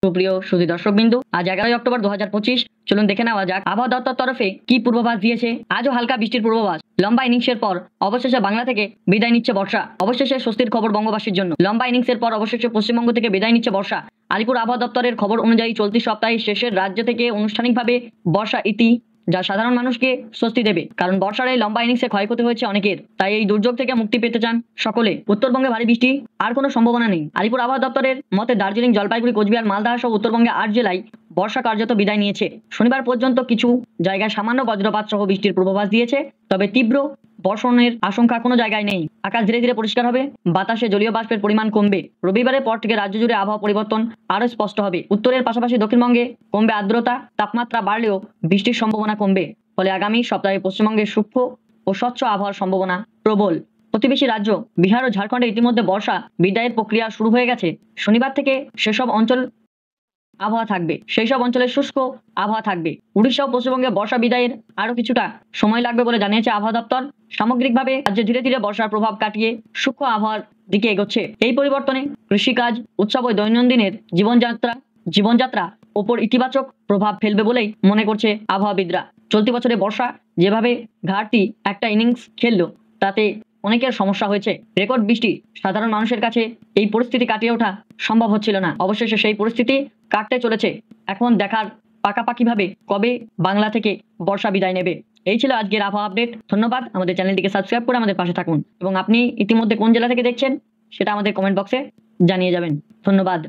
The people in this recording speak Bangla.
সুপ্রিয় সুধী দর্শকবিন্দু, আজ 11ই অক্টোবর 2025। চলুন দেখে নেওয়া যাক আবহাওয়া দপ্তর তরফে কি পূর্বাভাস দিয়েছে। আজও হালকা বৃষ্টির পূর্বাভাস। লম্বা ইনিংসের পর অবশেষে বাংলা থেকে বিদায় নিচ্ছে বর্ষা। অবশেষে স্বস্তির খবর বঙ্গবাসীর জন্য। লম্বা ইনিংসের পর অবশেষে পশ্চিমবঙ্গ থেকে বিদায় নিচ্ছে বর্ষা। আলিপুর আবহাওয়া দপ্তরের খবর অনুযায়ী চলতি সপ্তাহের শেষের রাজ্য থেকে আনুষ্ঠানিকভাবে বর্ষা ইতি, যা সাধারণ মানুষকে স্বস্তি দেবে। কারণ বর্ষার এই লম্বা ইনিংসে ক্ষয়ক্ষতি হয়েছে অনেকের, তাই এই দুর্যোগ থেকে মুক্তি পেতে চান সকলে। উত্তরবঙ্গে ভারী বৃষ্টি আর কোনো সম্ভাবনা নেই। আলিপুর আবহাওয়া দপ্তরের মতে দার্জিলিং, জলপাইগুড়ি, কোচবিহার, মালদহ সহ উত্তরবঙ্গে 8 জেলায় বর্ষা কার্যত বিদায় নিয়েছে। শনিবার পর্যন্ত কিছু জায়গায় সামান্য বজ্রপাত সহ বৃষ্টির পূর্বাভাস দিয়েছে, তবে তীব্র বর্ষণের আশঙ্কা কোনো জায়গায় নেই। আকাশ ধীরে ধীরে পরিষ্কার হবে, বাতাসে জলীয় বাষ্পের পরিমাণ কমবে। রবিবারের পর থেকে রাজ্য জুড়ে আবহাওয়া পরিবর্তন আরও স্পষ্ট হবে। উত্তরের পাশাপাশি দক্ষিণবঙ্গে কমবে আর্দ্রতা, তাপমাত্রা বাড়লেও বৃষ্টির সম্ভাবনা কমবে। ফলে আগামী সপ্তাহে পশ্চিমবঙ্গে সূক্ষ্ম ও স্বচ্ছ আবহাওয়ার সম্ভাবনা প্রবল। প্রতিবেশী রাজ্য বিহার ও ঝাড়খণ্ডে ইতিমধ্যে বর্ষা বিদায়ের প্রক্রিয়া শুরু হয়ে গেছে। শনিবার থেকে সেসব অঞ্চল আবহাওয়া থাকবে, সেই সব অঞ্চলে শুষ্ক আবহাওয়া থাকবে। উড়িষ্যা ও পশ্চিমবঙ্গে বর্ষা বিদায়ের আরও কিছুটা সময় লাগবে বলে জানিয়েছে আবহাওয়া দপ্তর। সামগ্রিকভাবে রাজ্যে ধীরে ধীরে বর্ষার প্রভাব কাটিয়ে সূক্ষ্ম আবহাওয়ার দিকে এগোচ্ছে। এই পরিবর্তনে কৃষিকাজ, উৎসব ও দৈনন্দিনের জীবনযাত্রা ওপর ইতিবাচক প্রভাব ফেলবে বলেই মনে করছে আবহাওয়াবিদরা। চলতি বছরে বর্ষা যেভাবে ঘাটতি একটা ইনিংস খেললো, তাতে অনেকের সমস্যা হয়েছে। রেকর্ড বৃষ্টি সাধারণ মানুষের কাছে এই পরিস্থিতি কাটিয়ে ওঠা সম্ভব হচ্ছিল না। অবশেষে সেই পরিস্থিতি কাটতে চলেছে। এখন দেখার পাকাপাকিভাবে কবে বাংলা থেকে বর্ষা বিদায় নেবে। এই ছিল আজকের আবহাওয়া আপডেট। ধন্যবাদ। আমাদের চ্যানেলটিকে সাবস্ক্রাইব করে আমাদের পাশে থাকুন এবং আপনি ইতিমধ্যে কোন জেলা থেকে দেখছেন সেটা আমাদের কমেন্ট বক্সে জানিয়ে যাবেন। ধন্যবাদ।